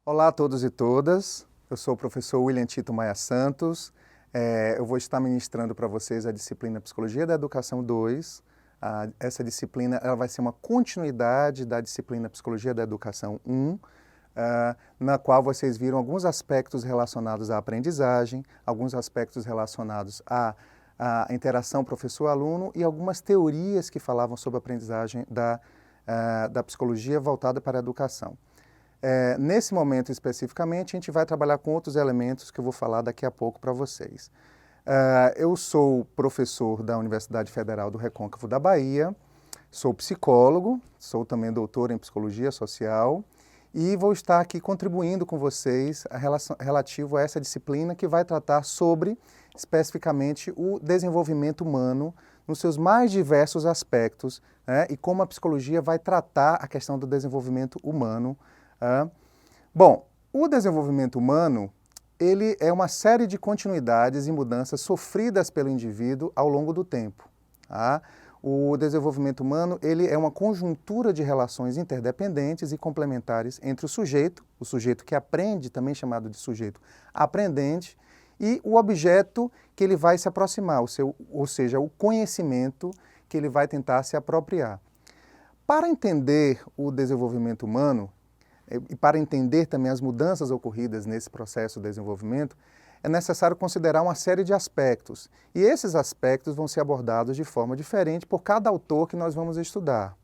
Olá a todos e todas, eu sou o professor William Tito Maia Santos. Eu vou estar ministrando para vocês a disciplina Psicologia da Educação 2. Essa disciplina ela vai ser uma continuidade da disciplina Psicologia da Educação 1, na qual vocês viram alguns aspectos relacionados à aprendizagem, alguns aspectos relacionados à interação professor-aluno e algumas teorias que falavam sobre a aprendizagem da psicologia voltada para a educação. Nesse momento especificamente, a gente vai trabalhar com outros elementos que eu vou falar daqui a pouco para vocês. Eu sou professor da Universidade Federal do Recôncavo da Bahia, sou psicólogo, sou também doutor em Psicologia Social e vou estar aqui contribuindo com vocês relativo a essa disciplina que vai tratar sobre, especificamente, o desenvolvimento humano nos seus mais diversos aspectos, né, e como a psicologia vai tratar a questão do desenvolvimento humano. Bom, o desenvolvimento humano, ele é uma série de continuidades e mudanças sofridas pelo indivíduo ao longo do tempo. O desenvolvimento humano, ele é uma conjuntura de relações interdependentes e complementares entre o sujeito que aprende, também chamado de sujeito aprendente, e o objeto que ele vai se aproximar, ou seja, o conhecimento que ele vai tentar se apropriar. Para entender o desenvolvimento humano, e para entender também as mudanças ocorridas nesse processo de desenvolvimento, é necessário considerar uma série de aspectos. E esses aspectos vão ser abordados de forma diferente por cada autor que nós vamos estudar.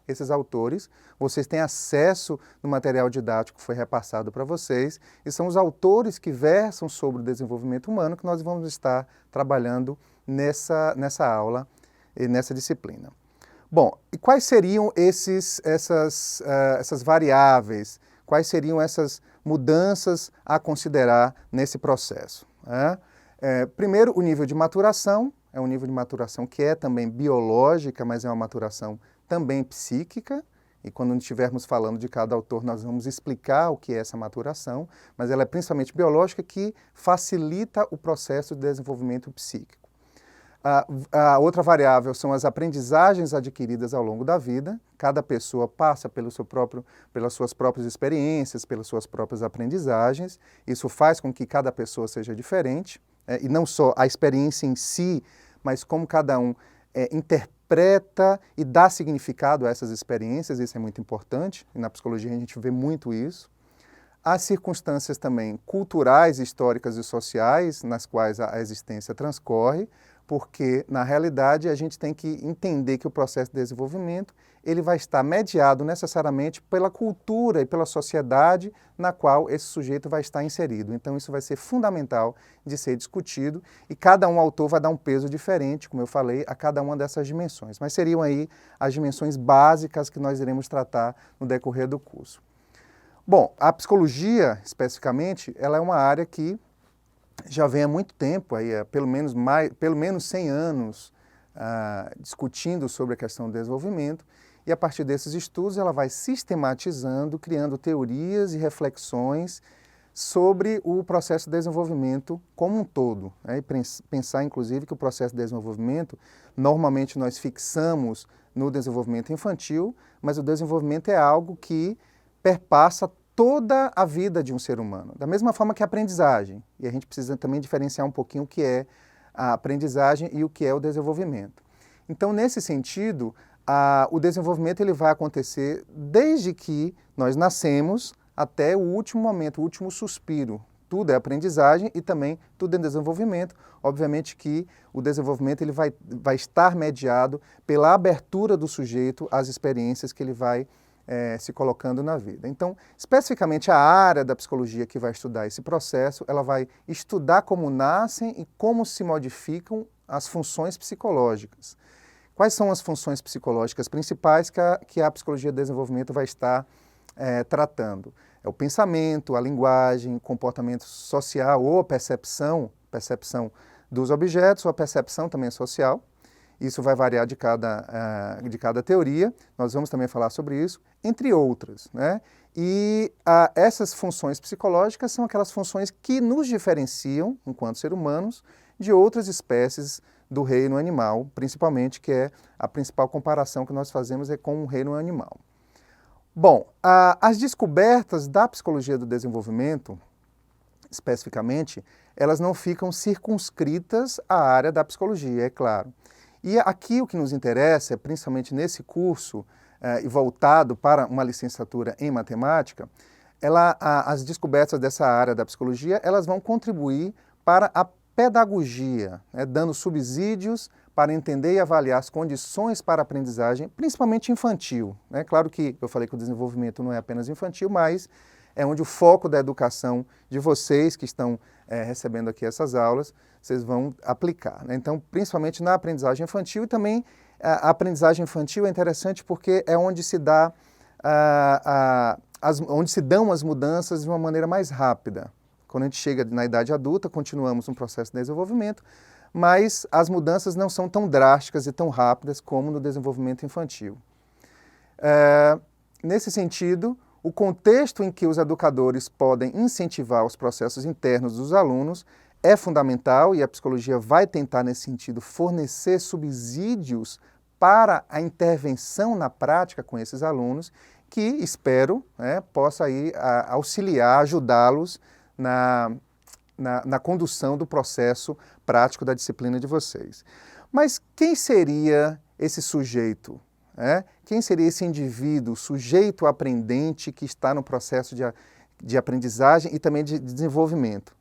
Esses autores, vocês têm acesso no material didático que foi repassado para vocês, e são os autores que versam sobre o desenvolvimento humano que nós vamos estar trabalhando nessa aula e nessa disciplina. Bom, e quais seriam essas variáveis, quais seriam essas mudanças a considerar nesse processo? Primeiro, o nível de maturação, é um nível de maturação que é também biológica, mas é uma maturação também psíquica, e quando estivermos falando de cada autor, nós vamos explicar o que é essa maturação, mas ela é principalmente biológica, que facilita o processo de desenvolvimento psíquico. A outra variável são as aprendizagens adquiridas ao longo da vida. Cada pessoa passa pelas suas próprias experiências, pelas suas próprias aprendizagens. Isso faz com que cada pessoa seja diferente, e não só a experiência em si, mas como cada um interpreta e dá significado a essas experiências. Isso é muito importante, e na psicologia a gente vê muito isso. As circunstâncias também culturais, históricas e sociais nas quais a existência transcorre, porque, na realidade, a gente tem que entender que o processo de desenvolvimento ele vai estar mediado necessariamente pela cultura e pela sociedade na qual esse sujeito vai estar inserido. Então, isso vai ser fundamental de ser discutido e cada autor vai dar um peso diferente, como eu falei, a cada uma dessas dimensões. Mas seriam aí as dimensões básicas que nós iremos tratar no decorrer do curso. Bom, a psicologia, especificamente, ela é uma área que já vem há muito tempo, aí, pelo menos 100 anos, discutindo sobre a questão do desenvolvimento, e a partir desses estudos ela vai sistematizando, criando teorias e reflexões sobre o processo de desenvolvimento como um todo, e pensar inclusive que o processo de desenvolvimento, normalmente nós fixamos no desenvolvimento infantil, mas o desenvolvimento é algo que perpassa toda a vida de um ser humano, da mesma forma que a aprendizagem. E a gente precisa também diferenciar um pouquinho o que é a aprendizagem e o que é o desenvolvimento. Então, nesse sentido, o desenvolvimento ele vai acontecer desde que nós nascemos até o último momento, o último suspiro. Tudo é aprendizagem e também tudo é desenvolvimento. Obviamente que o desenvolvimento ele vai estar mediado pela abertura do sujeito às experiências que ele vai se colocando na vida. Então, especificamente a área da psicologia que vai estudar esse processo, ela vai estudar como nascem e como se modificam as funções psicológicas. Quais são as funções psicológicas principais que a psicologia do desenvolvimento vai estar tratando? É o pensamento, a linguagem, o comportamento social ou a percepção dos objetos, ou a percepção também social. Isso vai variar de cada teoria, nós vamos também falar sobre isso, entre outras, né? E essas funções psicológicas são aquelas funções que nos diferenciam, enquanto seres humanos, de outras espécies do reino animal, principalmente, que é a principal comparação que nós fazemos com o reino animal. Bom, as descobertas da psicologia do desenvolvimento, especificamente, elas não ficam circunscritas à área da psicologia, é claro. E aqui o que nos interessa, principalmente nesse curso, e voltado para uma licenciatura em matemática, as descobertas dessa área da psicologia, elas vão contribuir para a pedagogia, né, dando subsídios para entender e avaliar as condições para a aprendizagem, principalmente infantil, né? Claro que eu falei que o desenvolvimento não é apenas infantil, mas é onde o foco da educação de vocês que estão recebendo aqui essas aulas, vocês vão aplicar, né? Então, principalmente na aprendizagem infantil, e também a aprendizagem infantil é interessante porque é onde se dá, onde se dão as mudanças de uma maneira mais rápida. Quando a gente chega na idade adulta, continuamos um processo de desenvolvimento, mas as mudanças não são tão drásticas e tão rápidas como no desenvolvimento infantil. Nesse sentido, o contexto em que os educadores podem incentivar os processos internos dos alunos é fundamental e a psicologia vai tentar, nesse sentido, fornecer subsídios para a intervenção na prática com esses alunos, que espero, né, possa aí auxiliar, ajudá-los na condução do processo prático da disciplina de vocês. Mas quem seria esse sujeito? Quem seria esse indivíduo, sujeito aprendente que está no processo de aprendizagem e também de desenvolvimento?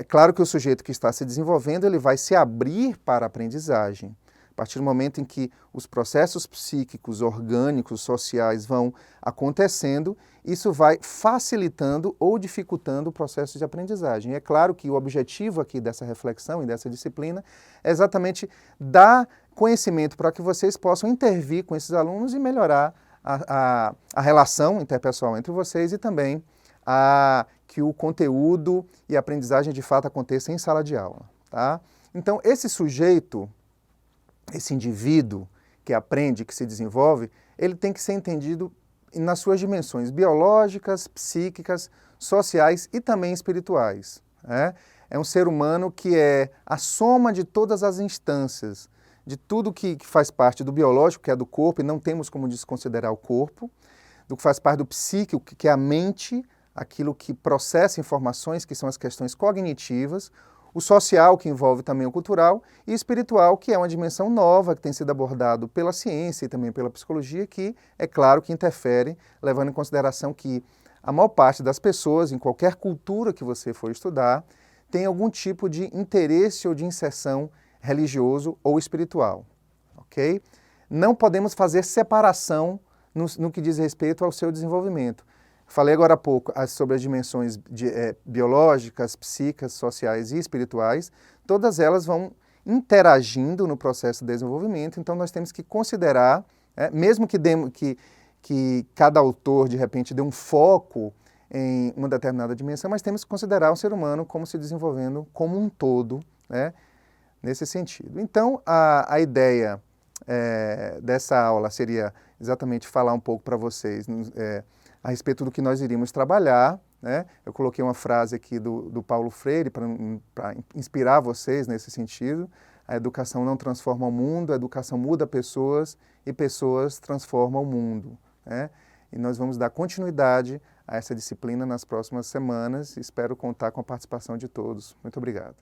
Claro que o sujeito que está se desenvolvendo, ele vai se abrir para a aprendizagem. A partir do momento em que os processos psíquicos, orgânicos, sociais vão acontecendo, isso vai facilitando ou dificultando o processo de aprendizagem. E é claro que o objetivo aqui dessa reflexão e dessa disciplina é exatamente dar conhecimento para que vocês possam intervir com esses alunos e melhorar a relação interpessoal entre vocês e também que o conteúdo e a aprendizagem de fato aconteça em sala de aula. Tá? Então, esse sujeito, esse indivíduo que aprende, que se desenvolve, ele tem que ser entendido nas suas dimensões biológicas, psíquicas, sociais e também espirituais. É um ser humano que é a soma de todas as instâncias, de tudo que faz parte do biológico, que é do corpo, e não temos como desconsiderar o corpo, do que faz parte do psíquico, que é a mente, aquilo que processa informações, que são as questões cognitivas, o social, que envolve também o cultural, e o espiritual, que é uma dimensão nova, que tem sido abordado pela ciência e também pela psicologia, que é claro que interfere, levando em consideração que a maior parte das pessoas, em qualquer cultura que você for estudar, tem algum tipo de interesse ou de inserção religioso ou espiritual, ok? Não podemos fazer separação no que diz respeito ao seu desenvolvimento. Falei agora há pouco sobre as dimensões biológicas, psíquicas, sociais e espirituais. Todas elas vão interagindo no processo de desenvolvimento, então nós temos que considerar, mesmo que cada autor de repente dê um foco em uma determinada dimensão, mas temos que considerar o ser humano como se desenvolvendo como um todo, nesse sentido. Então, a ideia dessa aula seria exatamente falar um pouco para vocês a respeito do que nós iríamos trabalhar. Eu coloquei uma frase aqui do Paulo Freire para inspirar vocês nesse sentido. A educação não transforma o mundo, a educação muda pessoas e pessoas transformam o mundo. E nós vamos dar continuidade a essa disciplina nas próximas semanas. Espero contar com a participação de todos. Muito obrigado.